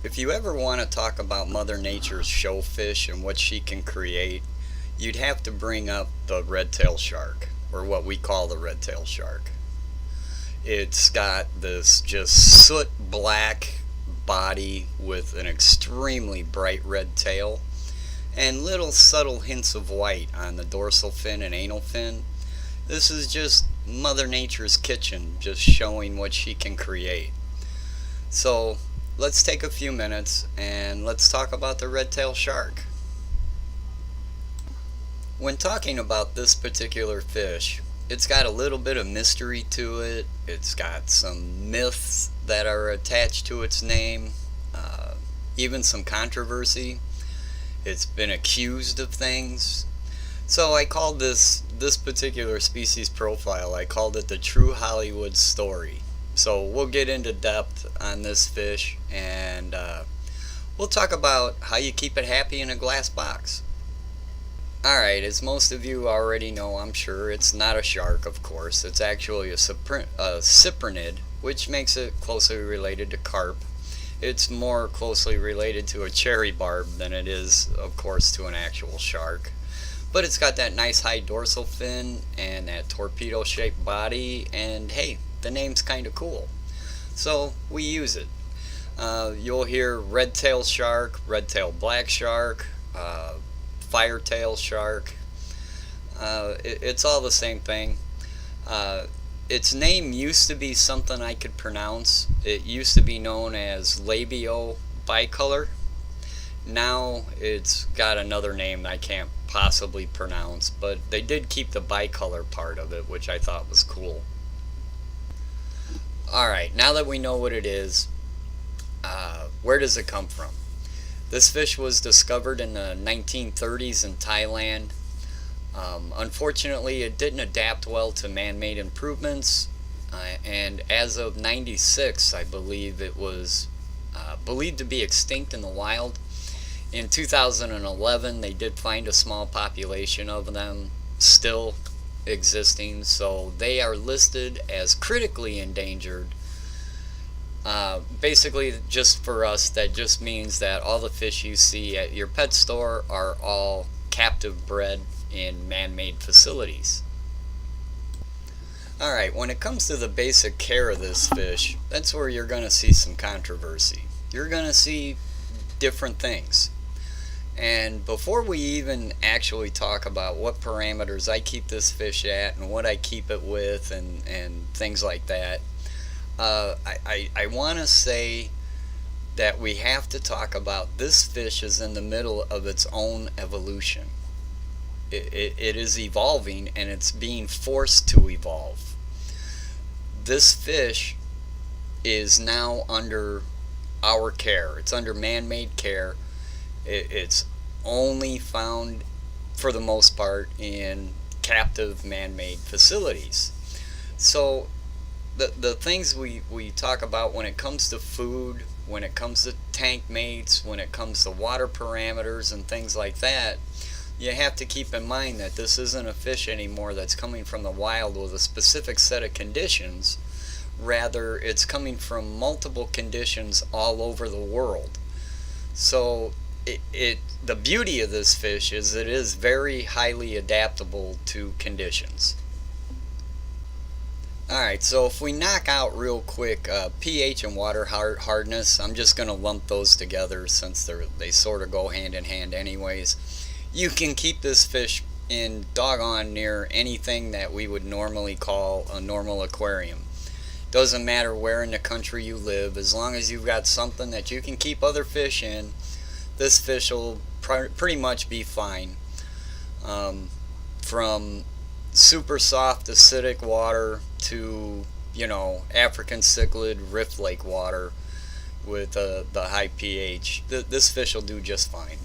If you ever want to talk about Mother Nature's showfish and what she can create, you'd have to bring up the red-tailed shark, or what we call the red-tailed shark. It's got this just soot black body with an extremely bright red tail and little subtle hints of white on the dorsal fin and anal fin. This is just Mother Nature's kitchen, just showing what she can create. So let's take a few minutes and let's talk about the red-tailed shark. When talking about this particular fish, it's got a little bit of mystery to it. It's got some myths that are attached to its name, even some controversy. It's been accused of things. So I called this particular species profile, I called it the True Hollywood Story. So we'll get into depth on this fish, and we'll talk about how you keep it happy in a glass box. Alright, as most of you already know, I'm sure, it's not a shark, of course. It's actually a cyprinid, which makes it closely related to carp. It's more closely related to a cherry barb than it is, of course, to an actual shark. But it's got that nice high dorsal fin and that torpedo-shaped body, and hey, the name's kind of cool. So we use it. You'll hear red-tailed shark, red-tailed black shark, firetail shark. It's all the same thing. Its name used to be something I could pronounce. It used to be known as labio bicolor. Now it's got another name that I can't possibly pronounce, but they did keep the bicolor part of it, which I thought was cool. Alright, now that we know what it is, where does it come from? This fish was discovered in the 1930s in Thailand. Unfortunately, it didn't adapt well to man-made improvements, and as of '96, I believe it was believed to be extinct in the wild. In 2011, they did find a small population of them still existing, so they are listed as critically endangered. Basically, just for us, that just means that all the fish you see at your pet store are all captive bred in man-made facilities. Alright, when it comes to the basic care of this fish, that's where you're going to see some controversy. You're going to see different things. And before we even actually talk about what parameters I keep this fish at and what I keep it with and things like that, I want to say that we have to talk about this fish is in the middle of its own evolution. It is evolving, and it's being forced to evolve. This fish is now under our care. It's under man-made care. It's only found, for the most part, in captive man-made facilities. So the things we talk about when it comes to food, when it comes to tank mates, when it comes to water parameters and things like that, you have to keep in mind that this isn't a fish anymore that's coming from the wild with a specific set of conditions. Rather, it's coming from multiple conditions all over the world. So the beauty of this fish is it is very highly adaptable to conditions. Alright, so if we knock out real quick pH and water hardness, I'm just going to lump those together since they sort of go hand in hand anyways. You can keep this fish in doggone near anything that we would normally call a normal aquarium. Doesn't matter where in the country you live, as long as you've got something that you can keep other fish in, this fish will pretty much be fine. From super soft acidic water to, African cichlid Rift Lake water with the high pH, this fish will do just fine.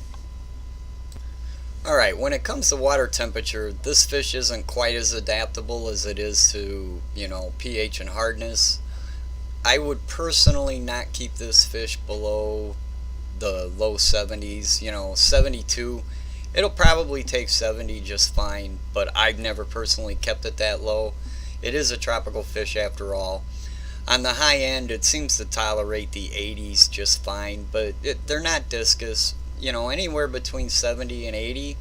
Alright, when it comes to water temperature, this fish isn't quite as adaptable as it is to, pH and hardness. I would personally not keep this fish below the low 70s, 72. It'll probably take 70 just fine, but I've never personally kept it that low. It is a tropical fish after all. On the high end, it seems to tolerate the 80s just fine, but they're not discus. You know, anywhere between 70 and 80,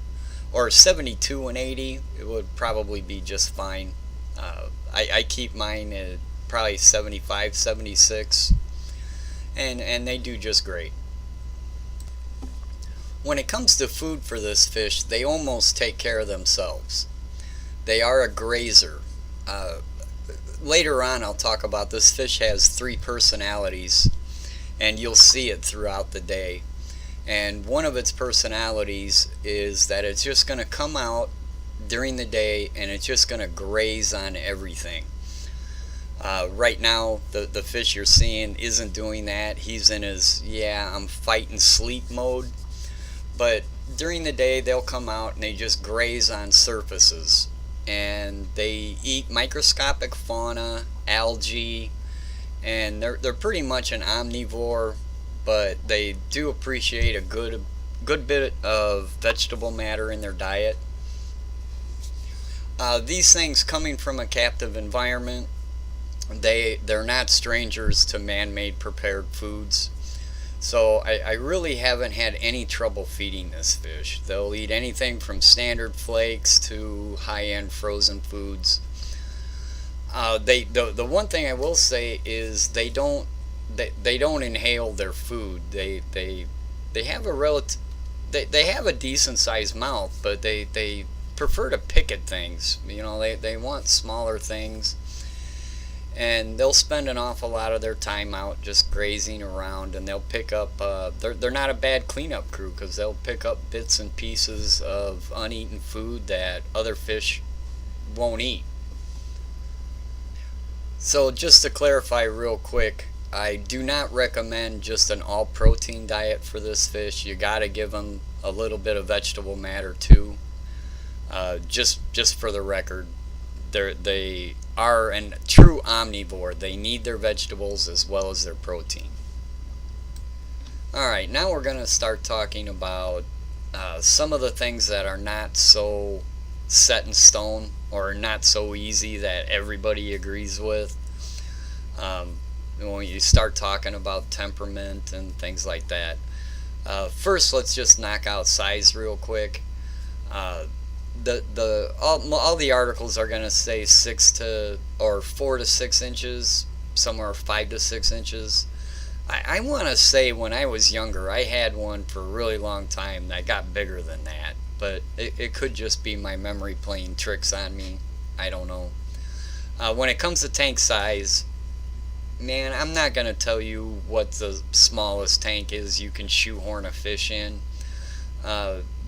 or 72 and 80, it would probably be just fine. I keep mine at probably 75, 76, and they do just great. When it comes to food for this fish, they almost take care of themselves. They are a grazer. Uh, Later on, I'll talk about this fish has three personalities, and you'll see it throughout the day. And one of its personalities is that it's just going to come out during the day and it's just going to graze on everything. Right now, the fish you're seeing isn't doing that. He's in his, yeah, I'm fight and sleep mode. But during the day, they'll come out and they just graze on surfaces. And they eat microscopic fauna, algae, and they're pretty much an omnivore, but they do appreciate a good bit of vegetable matter in their diet. These things coming from a captive environment, they're not strangers to man-made prepared foods. So I really haven't had any trouble feeding this fish. They'll eat anything from standard flakes to high-end frozen foods. The one thing I will say is they don't inhale their food. They have a they have a decent sized mouth, but they prefer to pick at things. You know, they want smaller things. And they'll spend an awful lot of their time out just grazing around, and they'll pick up they're not a bad cleanup crew because they'll pick up bits and pieces of uneaten food that other fish won't eat. So just to clarify real quick, I do not recommend just an all protein diet for this fish. You got to give them a little bit of vegetable matter too. Just for the record, they are a true omnivore. They need their vegetables as well as their protein. Alright, now we're going to start talking about some of the things that are not so set in stone or not so easy that everybody agrees with. When you start talking about temperament and things like that. First, let's just knock out size real quick. All the articles are going to say 4 to 6 inches, somewhere 5 to 6 inches. I want to say when I was younger, I had one for a really long time that got bigger than that, but it could just be my memory playing tricks on me. I don't know. When it comes to tank size, man, I'm not going to tell you what the smallest tank is you can shoehorn a fish in.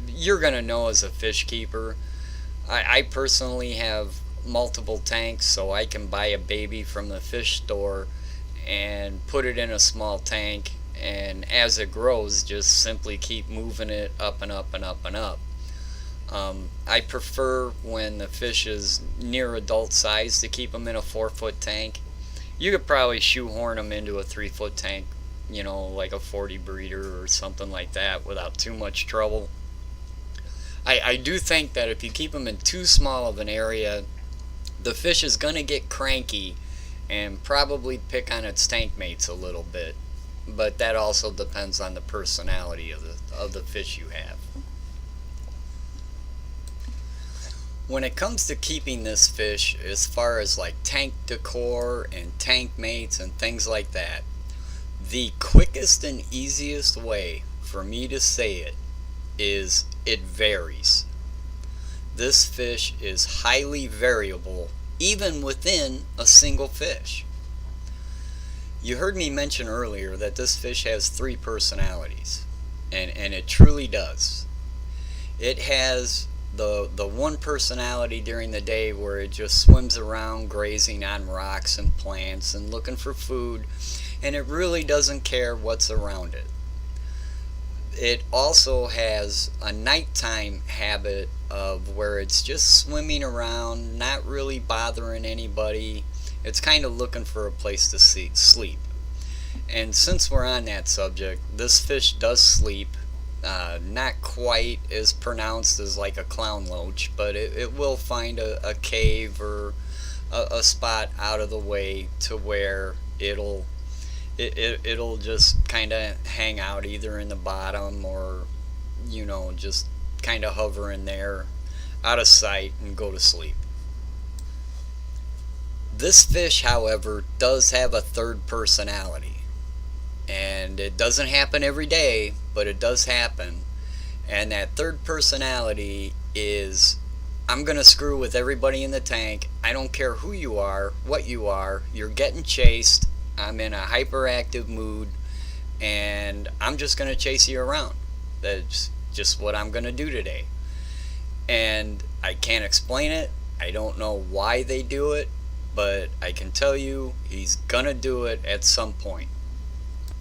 You're going to know as a fish keeper. I personally have multiple tanks, so I can buy a baby from the fish store and put it in a small tank, and as it grows, just simply keep moving it up and up and up and up. I prefer when the fish is near adult size to keep them in a 4-foot tank. You could probably shoehorn them into a 3-foot tank, you know, like a 40 breeder or something like that without too much trouble. I do think that if you keep them in too small of an area, the fish is going to get cranky and probably pick on its tank mates a little bit. But that also depends on the personality of the fish you have. When it comes to keeping this fish, as far as like tank decor and tank mates and things like that, the quickest and easiest way for me to say it is it varies. This fish is highly variable even within a single fish. You heard me mention earlier that this fish has 3 personalities, and it truly does. It has the one personality during the day where it just swims around grazing on rocks and plants and looking for food, and it really doesn't care what's around it. It also has a nighttime habit of where it's just swimming around, not really bothering anybody. It's kind of looking for a place to sleep. And since we're on that subject, this fish does sleep. Not quite as pronounced as like a clown loach, but it will find a cave or a spot out of the way to where it'll just kind of hang out either in the bottom or just kind of hover in there out of sight and go to sleep. This fish, however, does have a third personality, and it doesn't happen every day, but it does happen. And that third personality is, I'm going to screw with everybody in the tank. I don't care who you are, what you are. You're getting chased. I'm in a hyperactive mood, and I'm just going to chase you around. That's just what I'm going to do today. And I can't explain it. I don't know why they do it, but I can tell you he's going to do it at some point.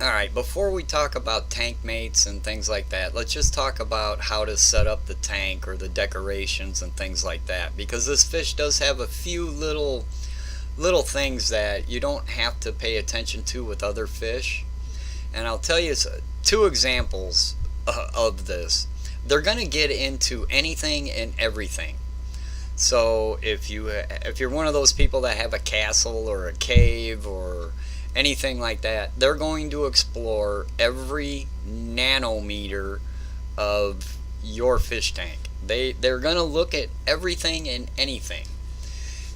Alright, before we talk about tank mates and things like that, let's just talk about how to set up the tank or the decorations and things like that, because this fish does have a few little things that you don't have to pay attention to with other fish. And I'll tell you two examples of this. They're going to get into anything and everything. So if you're one of those people that have a castle or a cave or anything like that, they're going to explore every nanometer of your fish tank. They're going to look at everything and anything.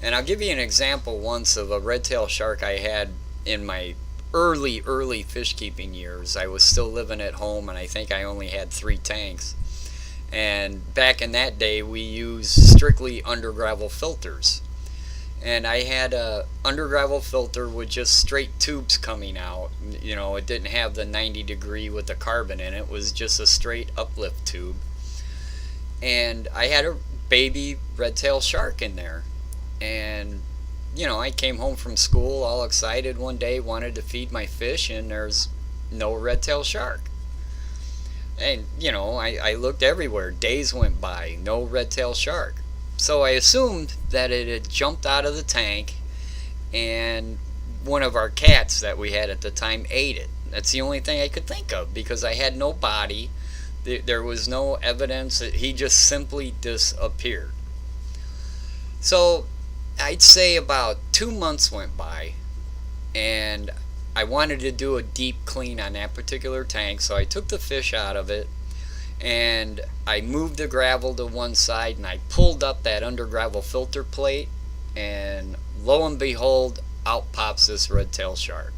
And I'll give you an example once of a red-tailed shark I had in my early fish keeping years. I was still living at home, and I think I only had 3 tanks. And back in that day, we used strictly under gravel filters. And I had a under gravel filter with just straight tubes coming out. It didn't have the 90 degree with the carbon in it. It was just a straight uplift tube. And I had a baby red-tailed shark in there. And I came home from school all excited one day, wanted to feed my fish, and there's no red-tailed shark. And I looked everywhere. Days went by, no red-tailed shark. So I assumed that it had jumped out of the tank, and one of our cats that we had at the time ate it. That's the only thing I could think of, because I had no body. There was no evidence. He just simply disappeared. So I'd say about 2 months went by, and I wanted to do a deep clean on that particular tank, so I took the fish out of it, and I moved the gravel to one side, and I pulled up that under gravel filter plate, and lo and behold, out pops this red-tailed shark.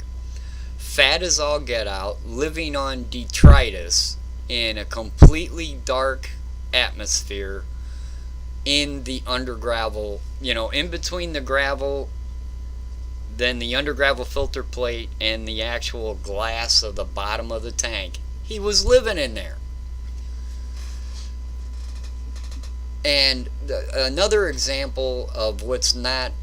Fat as all get out, living on detritus in a completely dark atmosphere in the under gravel, in between the gravel, then the under gravel filter plate, and the actual glass of the bottom of the tank. He was living in there. And another example of what's not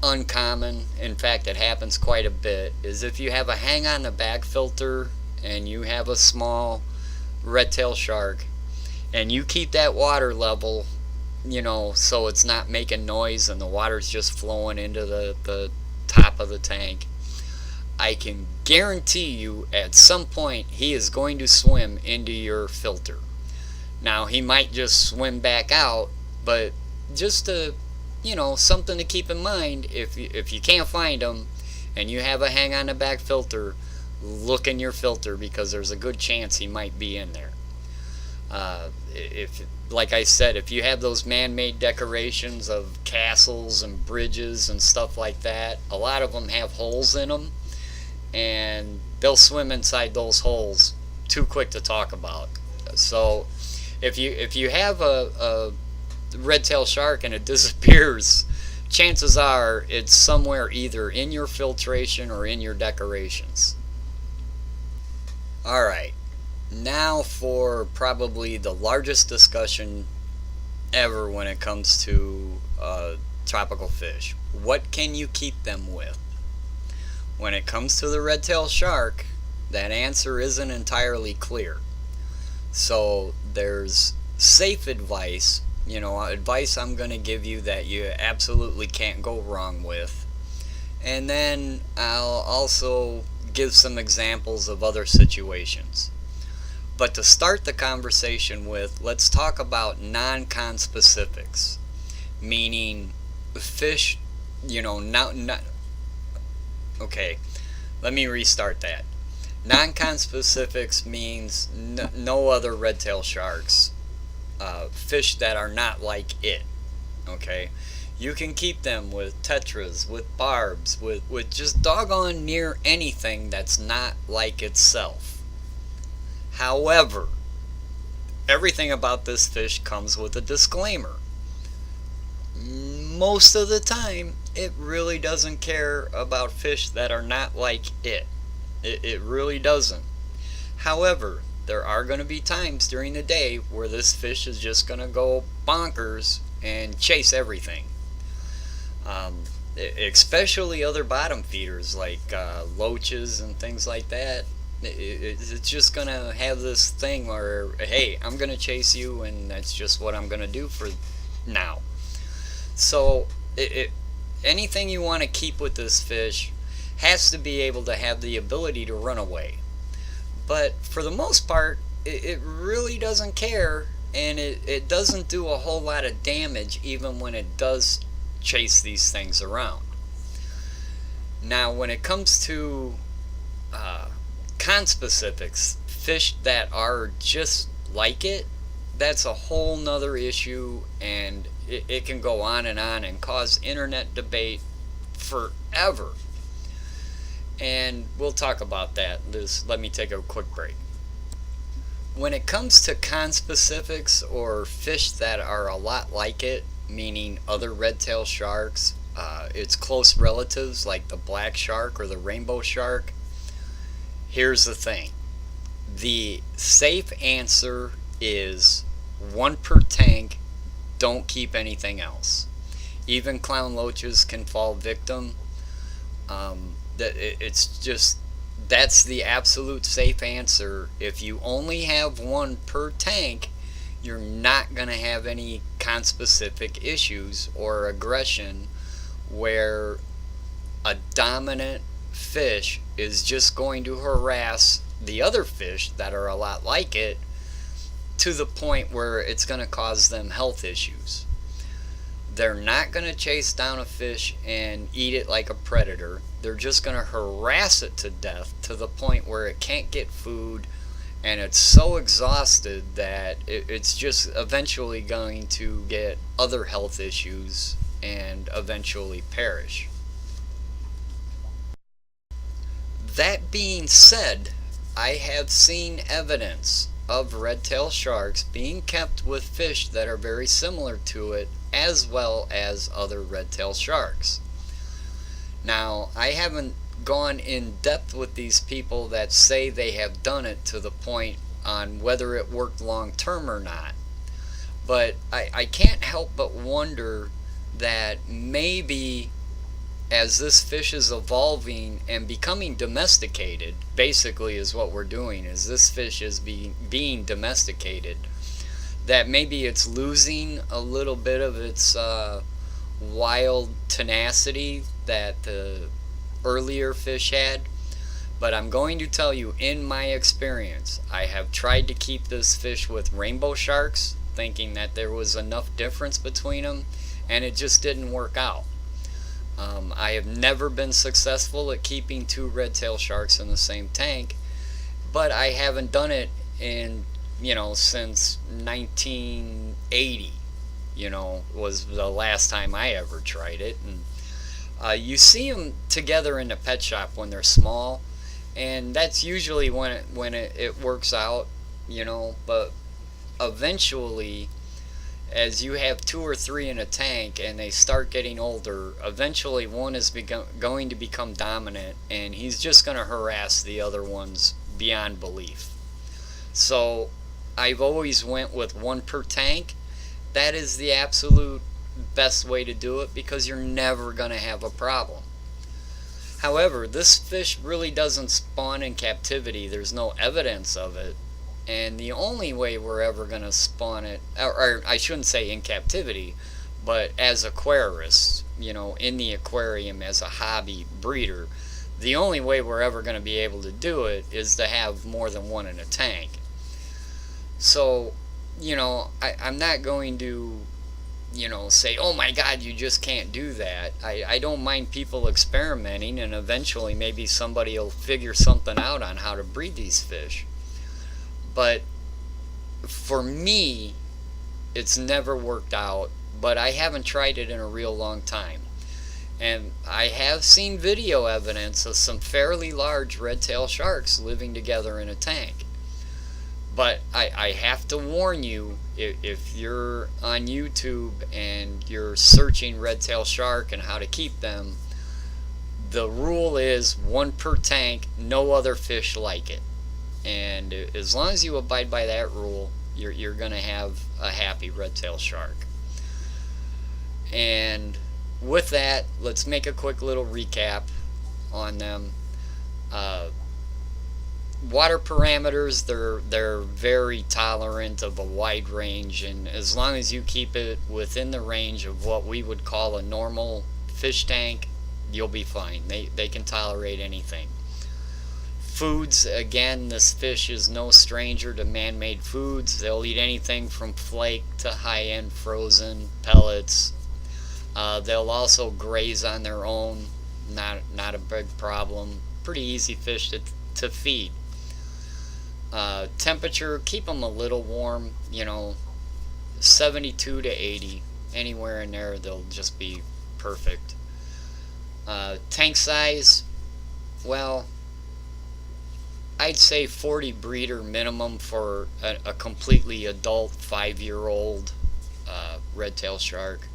uncommon, in fact it happens quite a bit, is if you have a hang on the back filter and you have a small red-tailed shark and you keep that water level, so it's not making noise and the water's just flowing into the top of the tank, I can guarantee you at some point he is going to swim into your filter. Now, he might just swim back out, but just something to keep in mind, if you can't find him and you have a hang on the back filter, look in your filter, because there's a good chance he might be in there. Like I said, if you have those man-made decorations of castles and bridges and stuff like that, a lot of them have holes in them, and they'll swim inside those holes too quick to talk about. So if you have a red-tailed shark and it disappears, chances are it's somewhere either in your filtration or in your decorations. Alright, now for probably the largest discussion ever when it comes to tropical fish. What can you keep them with? When it comes to the red-tailed shark, that answer isn't entirely clear. So there's safe advice, advice I'm going to give you that you absolutely can't go wrong with. And then I'll also give some examples of other situations. But to start the conversation with, let's talk about non-conspecifics, meaning fish, not Okay, let me restart that. Non-conspecifics means no other red-tailed sharks, fish that are not like it. Okay, you can keep them with tetras, with barbs, with just doggone near anything that's not like itself. However, everything about this fish comes with a disclaimer. Most of the time, it really doesn't care about fish that are not like it. It really doesn't. However, there are going to be times during the day where this fish is just going to go bonkers and chase everything. Um, Especially other bottom feeders like loaches and things like that. It's just going to have this thing where, hey, I'm going to chase you, and that's just what I'm going to do for now. So, anything you want to keep with this fish has to be able to have the ability to run away. But for the most part, it really doesn't care, and it doesn't do a whole lot of damage even when it does chase these things around. Now, when it comes to conspecifics, fish that are just like it, that's a whole nother issue, and it can go on and cause internet debate forever. And we'll talk about that. Let me take a quick break. When it comes to conspecifics, or fish that are a lot like it, meaning other red-tailed sharks, its close relatives like the black shark or the rainbow shark, here's the thing. The safe answer is one per tank, don't keep anything else. Even clown loaches can fall victim. It's just, that's the absolute safe answer. If you only have one per tank, you're not going to have any conspecific issues or aggression where a dominant fish is just going to harass the other fish that are a lot like it to the point where it's going to cause them health issues. They're not going to chase down a fish and eat it like a predator. They're just going to harass it to death to the point where it can't get food, and it's so exhausted that it's just eventually going to get other health issues and eventually perish. That being said, I have seen evidence of red-tailed sharks being kept with fish that are very similar to it, as well as other red-tailed sharks. Now, I haven't gone in depth with these people that say they have done it to the point on whether it worked long term or not, but I can't help but wonder that maybe as this fish is evolving and becoming domesticated, basically is what we're doing, is this fish is being domesticated, that maybe it's losing a little bit of its wild tenacity that the earlier fish had. But I'm going to tell you, in my experience, I have tried to keep this fish with rainbow sharks, thinking that there was enough difference between them, and it just didn't work out. I have never been successful at keeping two red-tailed sharks in the same tank, but I haven't done it in, since 1980, was the last time I ever tried it. And you see them together in the pet shop when they're small, and that's usually when it works out, but eventually, as you have two or three in a tank and they start getting older, eventually one is going to become dominant, and he's just going to harass the other ones beyond belief. So I've always went with one per tank. That is the absolute best way to do it, because you're never going to have a problem. However, this fish really doesn't spawn in captivity. There's no evidence of it. And the only way we're ever going to spawn it, or I shouldn't say in captivity, but as aquarists, in the aquarium as a hobby breeder, the only way we're ever going to be able to do it is to have more than one in a tank. So, I'm not going to say, oh my god, you just can't do that. I don't mind people experimenting, and eventually maybe somebody will figure something out on how to breed these fish. But for me, it's never worked out, but I haven't tried it in a real long time. And I have seen video evidence of some fairly large red-tailed sharks living together in a tank. But I have to warn you, if you're on YouTube and you're searching red-tailed shark and how to keep them, the rule is one per tank, no other fish like it. And as long as you abide by that rule, you're going to have a happy red-tailed shark. And with that, let's make a quick little recap on them. Water parameters, they're very tolerant of a wide range, and as long as you keep it within the range of what we would call a normal fish tank, you'll be fine. They can tolerate anything. Foods, again, this fish is no stranger to man-made foods. They'll eat anything from flake to high-end frozen pellets. They'll also graze on their own, not a big problem. Pretty easy fish to feed. Temperature, keep them a little warm, 72 to 80. Anywhere in there, they'll just be perfect. Tank size, well, I'd say 40 breeder minimum for a completely adult 5-year-old red-tailed shark.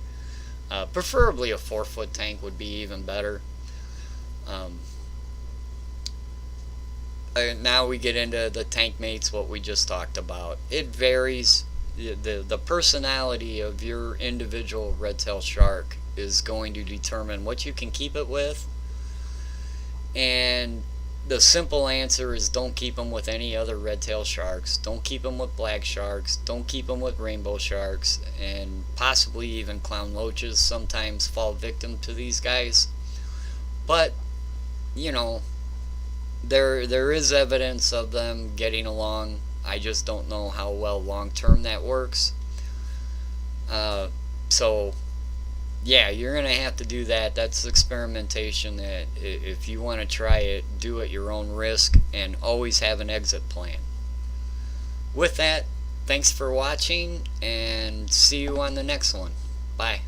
Preferably a 4-foot tank would be even better. Now we get into the tank mates, what we just talked about. It varies. The personality of your individual red-tailed shark is going to determine what you can keep it with. And the simple answer is don't keep them with any other red-tailed sharks. Don't keep them with black sharks. Don't keep them with rainbow sharks. And possibly even clown loaches sometimes fall victim to these guys. But, there is evidence of them getting along. I just don't know how well long-term that works. So, yeah, you're going to have to do that. That's experimentation that if you want to try it, do at your own risk, and always have an exit plan. With that, thanks for watching, and see you on the next one. Bye.